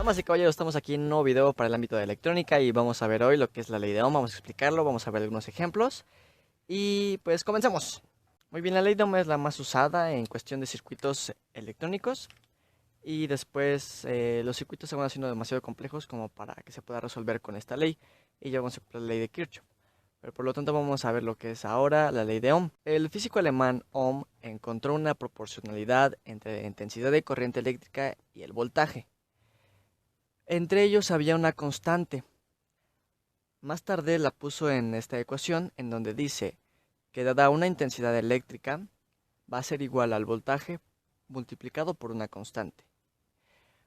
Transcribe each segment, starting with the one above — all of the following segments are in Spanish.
Damas y caballeros, estamos aquí en un nuevo video para el ámbito de electrónica y vamos a ver hoy lo que es la ley de Ohm, vamos a explicarlo, vamos a ver algunos ejemplos y pues comenzamos. Muy bien, la ley de Ohm es la más usada en cuestión de circuitos electrónicos y después los circuitos se van haciendo demasiado complejos como para que se pueda resolver con esta ley y ya vamos a ver la ley de Kirchhoff. Pero por lo tanto vamos a ver lo que es ahora la ley de Ohm. El físico alemán Ohm encontró una proporcionalidad entre la intensidad de corriente eléctrica y el voltaje. Entre ellos había una constante. Más tarde la puso en esta ecuación en donde dice que dada una intensidad eléctrica va a ser igual al voltaje multiplicado por una constante.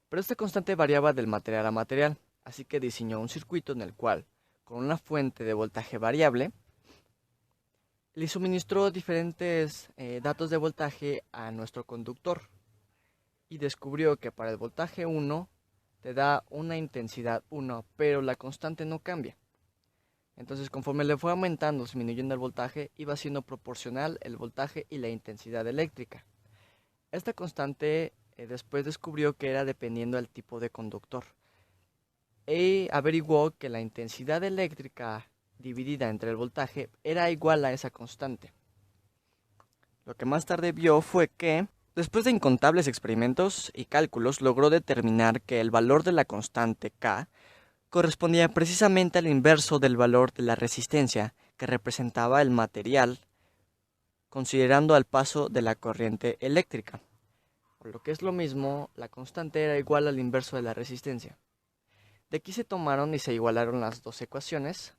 Pero esta constante variaba del material a material, así que diseñó un circuito en el cual, con una fuente de voltaje variable, le suministró diferentes datos de voltaje a nuestro conductor y descubrió que para el voltaje 1 te da una intensidad 1, pero la constante no cambia. Entonces, conforme le fue aumentando, disminuyendo el voltaje, iba siendo proporcional el voltaje y la intensidad eléctrica. Esta constante después descubrió que era dependiendo del tipo de conductor. Y averiguó que la intensidad eléctrica dividida entre el voltaje era igual a esa constante. Lo que más tarde vio fue que, después de incontables experimentos y cálculos, logró determinar que el valor de la constante K correspondía precisamente al inverso del valor de la resistencia que representaba el material, considerando al paso de la corriente eléctrica. Por lo que es lo mismo, la constante era igual al inverso de la resistencia. De aquí se tomaron y se igualaron las dos ecuaciones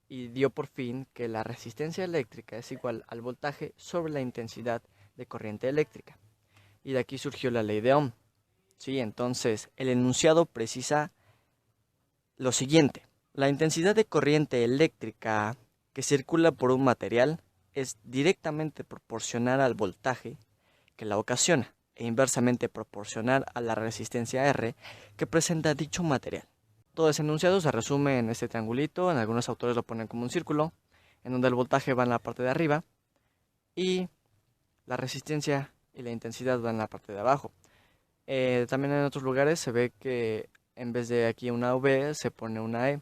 y dio por fin que la resistencia eléctrica es igual al voltaje sobre la intensidad de corriente eléctrica. Y de aquí surgió la ley de Ohm. Sí, entonces el enunciado precisa lo siguiente: la intensidad de corriente eléctrica que circula por un material es directamente proporcional al voltaje que la ocasiona e inversamente proporcional a la resistencia R que presenta dicho material. Todo ese enunciado se resume en este triangulito, en algunos autores lo ponen como un círculo, en donde el voltaje va en la parte de arriba y la resistencia y la intensidad van en la parte de abajo. También en otros lugares se ve que en vez de aquí una V se pone una E.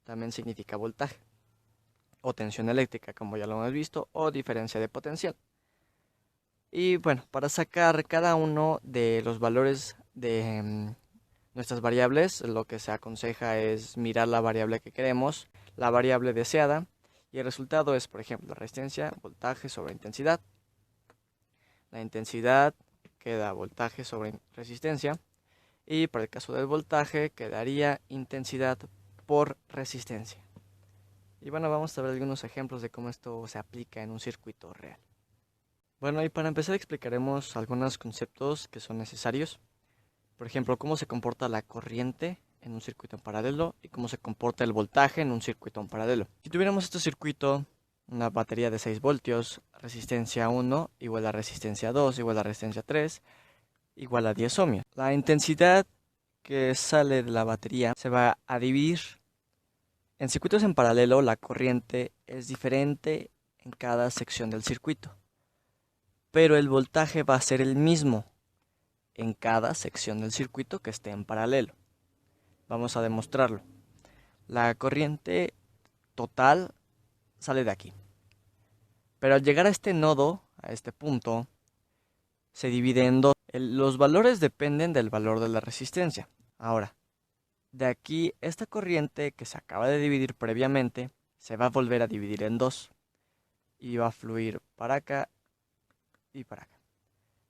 También significa voltaje o tensión eléctrica, como ya lo hemos visto, o diferencia de potencial. Y bueno, para sacar cada uno de los valores de nuestras variables, lo que se aconseja es mirar la variable que queremos, la variable deseada, y el resultado es, por ejemplo, resistencia, voltaje sobre intensidad. La intensidad queda voltaje sobre resistencia, y para el caso del voltaje quedaría intensidad por resistencia. Y bueno, vamos a ver algunos ejemplos de cómo esto se aplica en un circuito real. Bueno, y para empezar explicaremos algunos conceptos que son necesarios. Por ejemplo, cómo se comporta la corriente en un circuito en paralelo y cómo se comporta el voltaje en un circuito en paralelo. Si tuviéramos este circuito, una batería de 6 voltios, resistencia 1 igual a resistencia 2 igual a resistencia 3 igual a 10 ohmios. La intensidad que sale de la batería se va a dividir. En circuitos en paralelo, la corriente es diferente en cada sección del circuito, pero el voltaje va a ser el mismo en cada sección del circuito que esté en paralelo. Vamos a demostrarlo. La corriente total sale de aquí, pero al llegar a este nodo, a este punto, se divide en dos. Los valores dependen del valor de la resistencia. Ahora, de aquí, esta corriente que se acaba de dividir previamente se va a volver a dividir en dos y va a fluir para acá y para acá.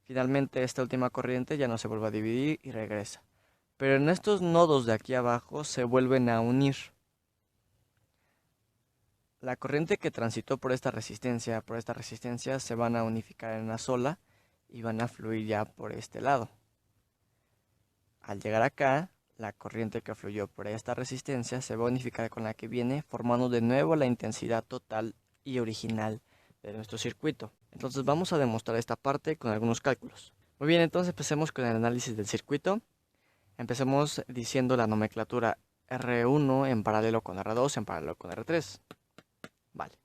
Finalmente, esta última corriente ya no se vuelve a dividir y regresa. Pero en estos nodos de aquí abajo se vuelven a unir. La corriente que transitó por esta resistencia se van a unificar en una sola y van a fluir ya por este lado. Al llegar acá, la corriente que fluyó por esta resistencia se va a unificar con la que viene, formando de nuevo la intensidad total y original de nuestro circuito. Entonces vamos a demostrar esta parte con algunos cálculos. Muy bien, entonces empecemos con el análisis del circuito. Empecemos diciendo la nomenclatura R1 en paralelo con R2 en paralelo con R3. Vale.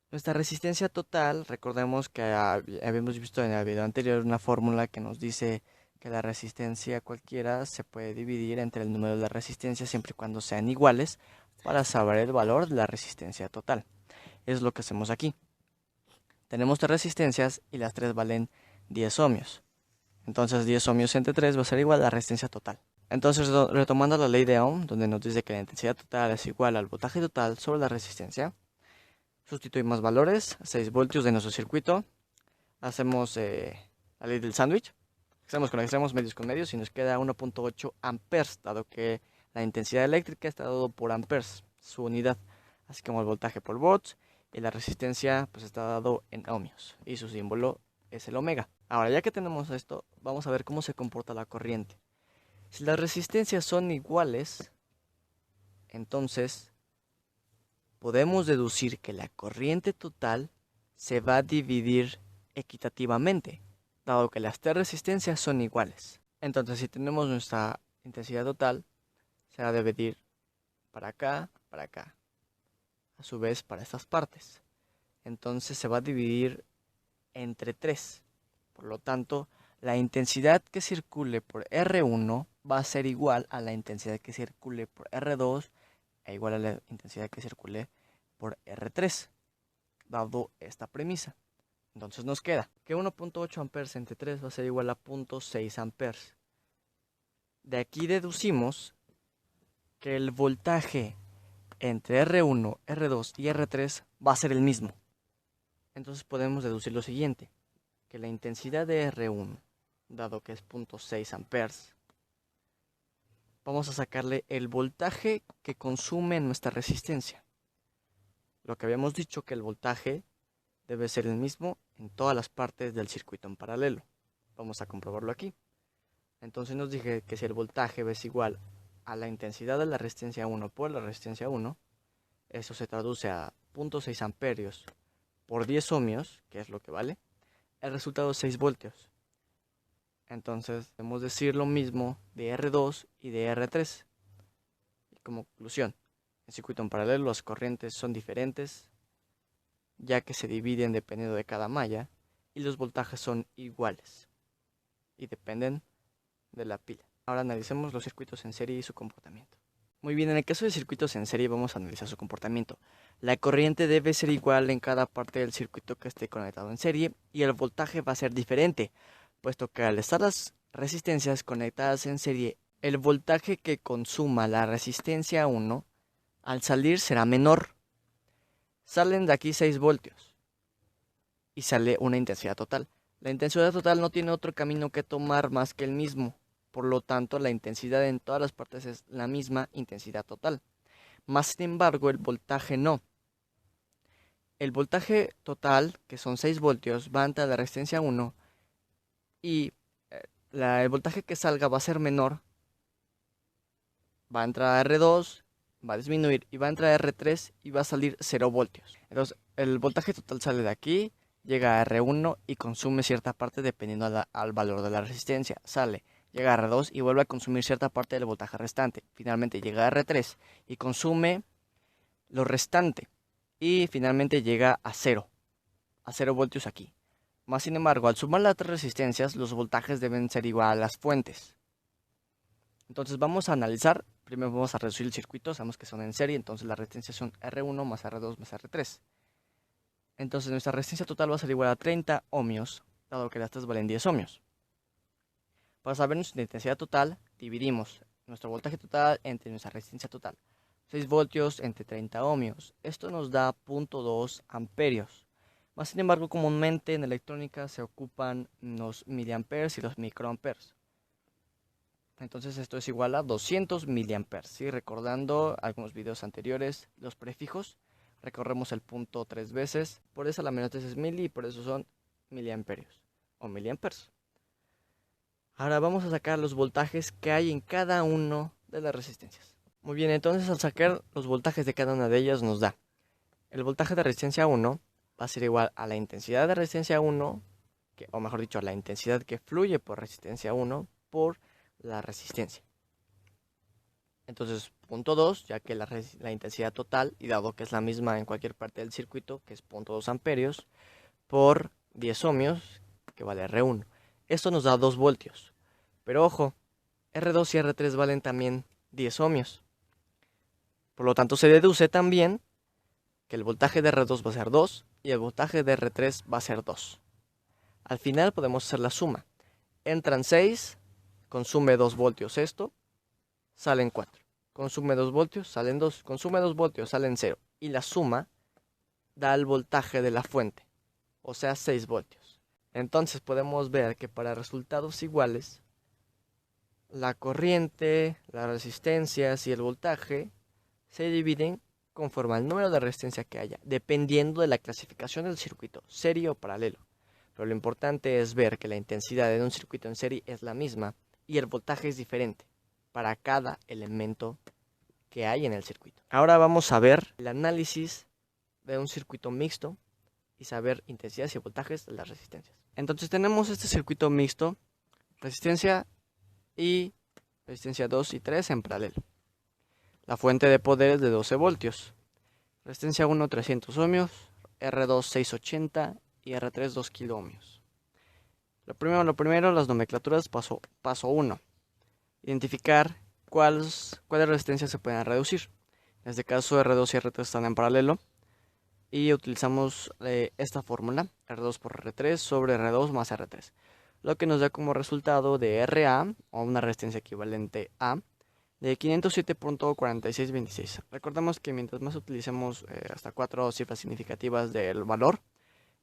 Nuestra resistencia total, recordemos que habíamos visto en el video anterior una fórmula que nos dice que la resistencia cualquiera se puede dividir entre el número de las resistencias siempre y cuando sean iguales para saber el valor de la resistencia total. Es lo que hacemos aquí. Tenemos 3 resistencias y las 3 valen 10 ohmios. Entonces 10 ohmios entre 3 va a ser igual a la resistencia total. Entonces, retomando la ley de Ohm, donde nos dice que la intensidad total es igual al voltaje total sobre la resistencia, sustituimos valores, 6 voltios de nuestro circuito, hacemos la ley del sándwich, hacemos con extremos, medios con medios, y nos queda 1.8 amperes, dado que la intensidad eléctrica está dado por amperes, su unidad, así como el voltaje por volts, y la resistencia pues está dado en ohmios, y su símbolo es el omega. Ahora, ya que tenemos esto, vamos a ver cómo se comporta la corriente. Si las resistencias son iguales, entonces podemos deducir que la corriente total se va a dividir equitativamente, dado que las 3 resistencias son iguales. Entonces, si tenemos nuestra intensidad total, se va a dividir para acá, a su vez para estas partes. Entonces se va a dividir entre 3. Por lo tanto, la intensidad que circule por R1 va a ser igual a la intensidad que circule por R2 e igual a la intensidad que circule por R3, dado esta premisa. Entonces nos queda que 1.8 amperes entre 3 va a ser igual a 0.6 amperes. De aquí deducimos que el voltaje entre R1, R2 y R3 va a ser el mismo. Entonces podemos deducir lo siguiente, que la intensidad de R1, dado que es 0.6 amperes, vamos a sacarle el voltaje que consume nuestra resistencia. Lo que habíamos dicho que el voltaje debe ser el mismo en todas las partes del circuito en paralelo. Vamos a comprobarlo aquí. Entonces nos dije que si el voltaje es igual a la intensidad de la resistencia 1 por la resistencia 1, eso se traduce a 0.6 amperios por 10 ohmios, que es lo que vale, el resultado es 6 voltios. Entonces podemos decir lo mismo de R2 y de R3. Y como conclusión, en circuito en paralelo las corrientes son diferentes, ya que se dividen dependiendo de cada malla, y los voltajes son iguales, y dependen de la pila. Ahora analicemos los circuitos en serie y su comportamiento. Muy bien, en el caso de circuitos en serie vamos a analizar su comportamiento. La corriente debe ser igual en cada parte del circuito que esté conectado en serie y el voltaje va a ser diferente, puesto que al estar las resistencias conectadas en serie, el voltaje que consuma la resistencia 1 al salir será menor. Salen de aquí 6 voltios y sale una intensidad total. La intensidad total no tiene otro camino que tomar más que el mismo. Por lo tanto, la intensidad en todas las partes es la misma intensidad total. Más sin embargo, el voltaje no. El voltaje total, que son 6 voltios, va a entrar a la resistencia 1 y el voltaje que salga va a ser menor. Va a entrar a R2, va a disminuir y va a entrar a R3 y va a salir 0 voltios. Entonces, el voltaje total sale de aquí, llega a R1 y consume cierta parte dependiendo al valor de la resistencia. Sale, llega a R2 y vuelve a consumir cierta parte del voltaje restante. Finalmente llega a R3 y consume lo restante. Y finalmente llega a 0 voltios aquí. Más sin embargo, al sumar las 3 resistencias, los voltajes deben ser igual a las fuentes. Entonces vamos a analizar, primero vamos a reducir el circuito, sabemos que son en serie, entonces las resistencias son R1 más R2 más R3. Entonces nuestra resistencia total va a ser igual a 30 ohmios, dado que las 3 valen 10 ohmios. Para saber nuestra intensidad total, dividimos nuestro voltaje total entre nuestra resistencia total. 6 voltios entre 30 ohmios. Esto nos da 0.2 amperios. Más sin embargo, comúnmente en electrónica se ocupan los miliamperes y los microamperes. Entonces esto es igual a 200 miliamperes. ¿Sí? Recordando algunos videos anteriores, los prefijos, recorremos el punto 3 veces. Por eso la menos es mili y por eso son miliamperios o miliamperes. Ahora vamos a sacar los voltajes que hay en cada uno de las resistencias. Muy bien, entonces al sacar los voltajes de cada una de ellas nos da el voltaje de resistencia 1 va a ser igual a la intensidad de resistencia 1, o mejor dicho, a la intensidad que fluye por resistencia 1 por la resistencia. Entonces, punto 2, ya que la intensidad total, y dado que es la misma en cualquier parte del circuito, que es 0.2 amperios, por 10 ohmios, que vale R1. Esto nos da 2 voltios. Pero ojo, R2 y R3 valen también 10 ohmios. Por lo tanto, se deduce también que el voltaje de R2 va a ser 2 y el voltaje de R3 va a ser 2. Al final podemos hacer la suma. Entran 6, consume 2 voltios esto, salen 4. Consume 2 voltios, salen 2. Consume 2 voltios, salen 0. Y la suma da el voltaje de la fuente, o sea 6 voltios. Entonces podemos ver que para resultados iguales, la corriente, las resistencias y el voltaje se dividen conforme al número de resistencia que haya, dependiendo de la clasificación del circuito, serie o paralelo. Pero lo importante es ver que la intensidad de un circuito en serie es la misma y el voltaje es diferente para cada elemento que hay en el circuito. Ahora vamos a ver el análisis de un circuito mixto y saber intensidades y voltajes de las resistencias. Entonces tenemos este circuito mixto, resistencia y resistencia 2 y 3 en paralelo. La fuente de poder es de 12 voltios. Resistencia 1 300 ohmios, R2 680 y R3 2 kilo ohmios. Lo primero, las nomenclaturas paso 1. Identificar cuáles resistencias se pueden reducir. En este caso R2 y R3 están en paralelo y utilizamos esta fórmula, R2 por R3 sobre R2 más R3. Lo que nos da como resultado de RA, o una resistencia equivalente a, de 507.4626. Recordemos que mientras más utilicemos hasta 4 cifras significativas del valor,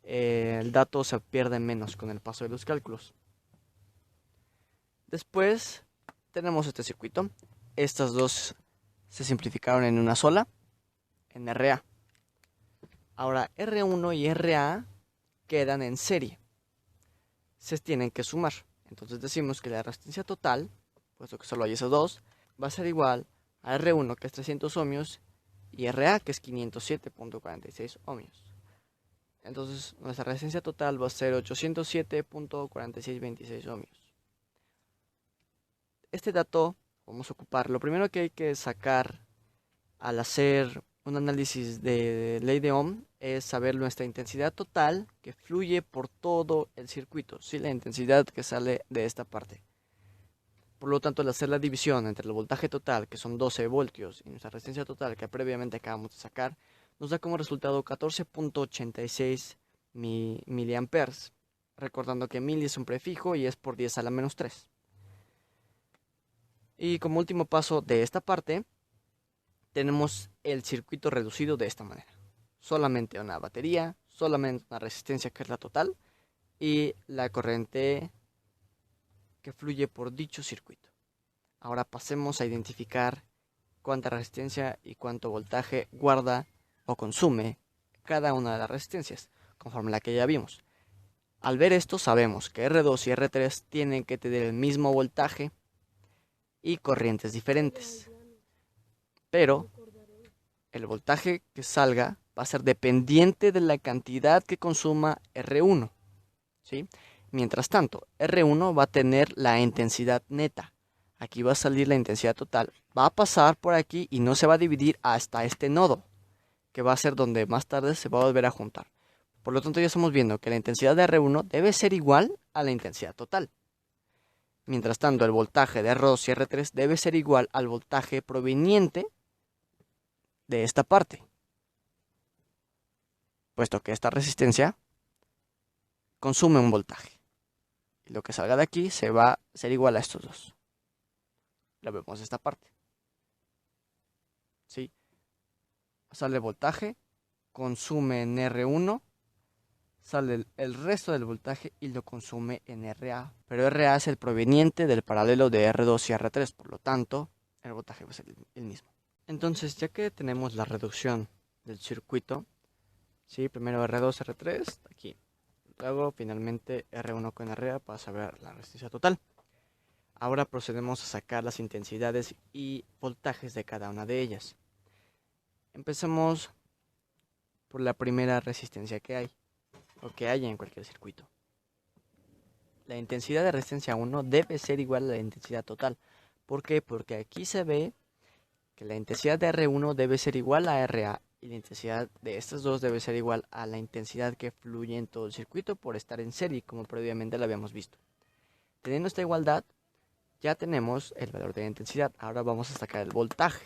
el dato se pierde menos con el paso de los cálculos. Después tenemos este circuito. Estas dos se simplificaron en una sola, en RA. Ahora R1 y RA quedan en serie. Se tienen que sumar. Entonces decimos que la resistencia total, puesto que solo hay esos dos, va a ser igual a R1 que es 300 ohmios y RA que es 507.46 ohmios. Entonces nuestra resistencia total va a ser 807.4626 ohmios. Este dato vamos a ocupar. Lo primero que hay que sacar al hacer un análisis de ley de Ohm es saber nuestra intensidad total que fluye por todo el circuito, ¿sí? La intensidad que sale de esta parte. Por lo tanto, al hacer la división entre el voltaje total, que son 12 voltios, y nuestra resistencia total, que previamente acabamos de sacar, nos da como resultado 14.86 miliamperes. Recordando que mili es un prefijo y es por 10 a la menos 3. Y como último paso de esta parte, tenemos el circuito reducido de esta manera. Solamente una batería, solamente una resistencia que es la total y la corriente que fluye por dicho circuito. Ahora pasemos a identificar cuánta resistencia y cuánto voltaje guarda o consume cada una de las resistencias, conforme la que ya vimos. Al ver esto sabemos que R2 y R3 tienen que tener el mismo voltaje y corrientes diferentes. Pero el voltaje que salga va a ser dependiente de la cantidad que consuma R1, ¿sí? Mientras tanto, R1 va a tener la intensidad neta. Aquí va a salir la intensidad total. Va a pasar por aquí y no se va a dividir hasta este nodo, que va a ser donde más tarde se va a volver a juntar. Por lo tanto, ya estamos viendo que la intensidad de R1 debe ser igual a la intensidad total. Mientras tanto, el voltaje de R2 y R3 debe ser igual al voltaje proveniente de esta parte, puesto que esta resistencia consume un voltaje. Y lo que salga de aquí se va a ser igual a estos dos. Lo vemos esta parte. ¿Sí? Sale el voltaje, consume en R1, sale el resto del voltaje y lo consume en RA. Pero RA es el proveniente del paralelo de R2 y R3, por lo tanto, el voltaje va a ser el mismo. Entonces, ya que tenemos la reducción del circuito, ¿sí? Primero R2, R3, aquí. Luego, finalmente, R1 con RA para saber la resistencia total. Ahora procedemos a sacar las intensidades y voltajes de cada una de ellas. Empecemos por la primera resistencia que hay, o que haya en cualquier circuito. La intensidad de resistencia 1 debe ser igual a la intensidad total. ¿Por qué? Porque aquí se ve que la intensidad de R1 debe ser igual a RA y la intensidad de estas dos debe ser igual a la intensidad que fluye en todo el circuito por estar en serie, como previamente lo habíamos visto. Teniendo esta igualdad, Ya tenemos el valor de la intensidad. Ahora vamos a sacar el voltaje,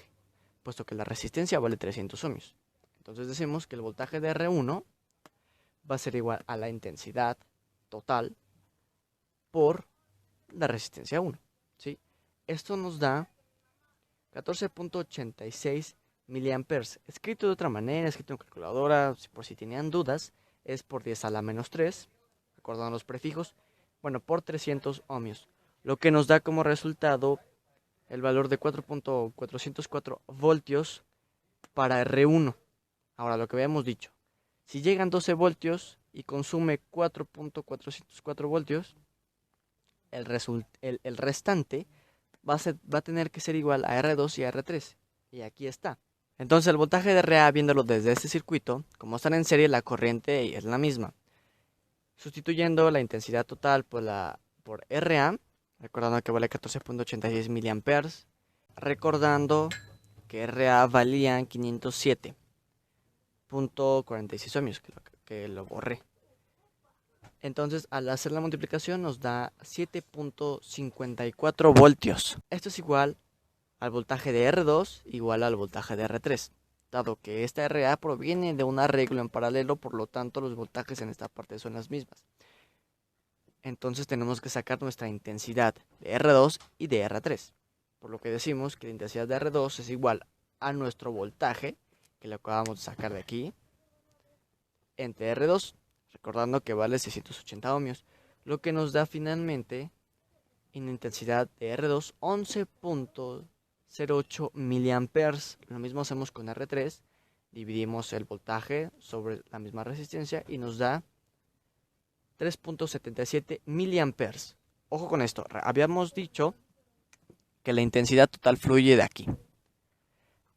puesto que la resistencia vale 300 ohmios. Entonces decimos que el voltaje de R1 va a ser igual a la intensidad total por la resistencia 1. ¿Sí? Esto nos da 14.86 miliamperes. Escrito de otra manera, escrito en calculadora, por si tenían dudas, es por 10 a la menos 3, recordando los prefijos, bueno, por 300 ohmios. Lo que nos da como resultado el valor de 4.404 voltios para R1. Ahora, lo que habíamos dicho, si llegan 12 voltios y consume 4.404 voltios, el restante va a tener que ser igual a R2 y a R3. Y aquí está. Entonces el voltaje de RA, viéndolo desde este circuito, como están en serie, la corriente es la misma. Sustituyendo la intensidad total por RA, recordando que vale 14.86 miliamperes, recordando que RA valían 507.46 ohmios, que lo borré. Entonces, al hacer la multiplicación nos da 7.54 voltios. Esto es igual al voltaje de R2 igual al voltaje de R3. Dado que esta RA proviene de un arreglo en paralelo, por lo tanto los voltajes en esta parte son las mismas. Entonces tenemos que sacar nuestra intensidad de R2 y de R3. Por lo que decimos que la intensidad de R2 es igual a nuestro voltaje, que lo acabamos de sacar de aquí, entre R2. Recordando que vale 680 ohmios, lo que nos da finalmente en intensidad de R2 11.08 miliamperes. Lo mismo hacemos con R3, dividimos el voltaje sobre la misma resistencia y nos da 3.77 miliamperes. Ojo con esto, habíamos dicho que la intensidad total fluye de aquí.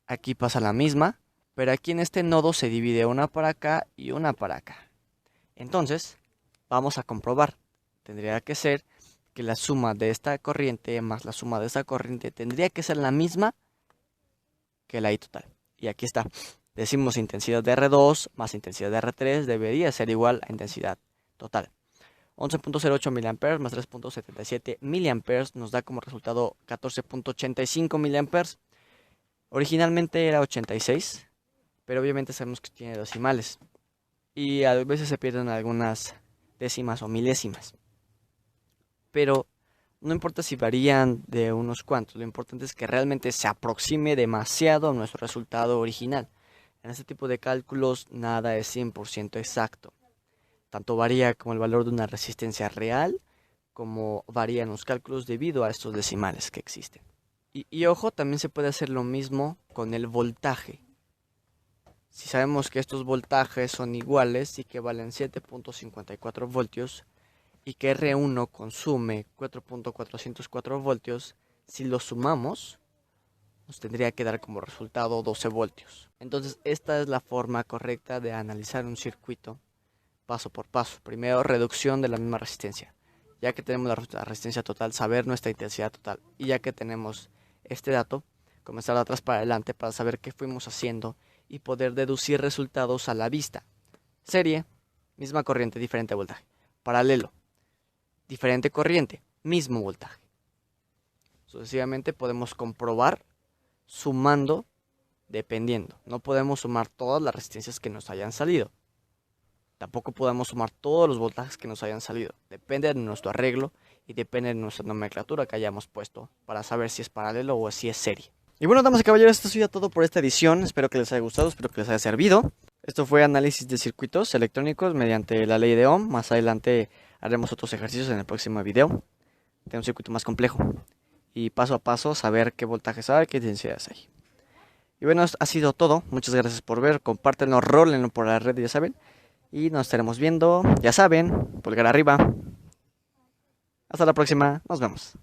Aquí pasa la misma, pero aquí en este nodo se divide una para acá y una para acá. Entonces, vamos a comprobar. Tendría que ser que la suma de esta corriente más la suma de esta corriente tendría que ser la misma que la I total. Y aquí está. Decimos intensidad de R2 más intensidad de R3 debería ser igual a intensidad total. 11.08 miliamperes más 3.77 miliamperes nos da como resultado 14.85 miliamperes. Originalmente era 86, pero obviamente sabemos que tiene decimales. Y a veces se pierden algunas décimas o milésimas. Pero no importa si varían de unos cuantos, lo importante es que realmente se aproxime demasiado a nuestro resultado original. En este tipo de cálculos nada es 100% exacto. Tanto varía como el valor de una resistencia real, como varían los cálculos debido a estos decimales que existen. Y ojo, también se puede hacer lo mismo con el voltaje. Si sabemos que estos voltajes son iguales y que valen 7.54 voltios y que R1 consume 4.404 voltios, si los sumamos, nos tendría que dar como resultado 12 voltios. Entonces, esta es la forma correcta de analizar un circuito paso por paso. Primero, reducción de la misma resistencia. Ya que tenemos la resistencia total, saber nuestra intensidad total. Y ya que tenemos este dato, comenzar de atrás para adelante para saber qué fuimos haciendo y poder deducir resultados a la vista. Serie, misma corriente, diferente voltaje. Paralelo, diferente corriente, mismo voltaje. Sucesivamente podemos comprobar sumando, dependiendo. No podemos sumar todas las resistencias que nos hayan salido. Tampoco podemos sumar todos los voltajes que nos hayan salido. Depende de nuestro arreglo y depende de nuestra nomenclatura que hayamos puesto para saber si es paralelo o si es serie. Y bueno, damas y caballeros, esto ha sido todo por esta edición. Espero que les haya gustado, espero que les haya servido. Esto fue análisis de circuitos electrónicos mediante la ley de Ohm. Más adelante haremos otros ejercicios en el próximo video de un circuito más complejo. Y paso a paso saber qué voltajes hay, qué intensidades hay. Y bueno, esto ha sido todo. Muchas gracias por ver. Compártenlo, rólenlo por la red, ya saben. Y nos estaremos viendo, ya saben, pulgar arriba. Hasta la próxima, nos vemos.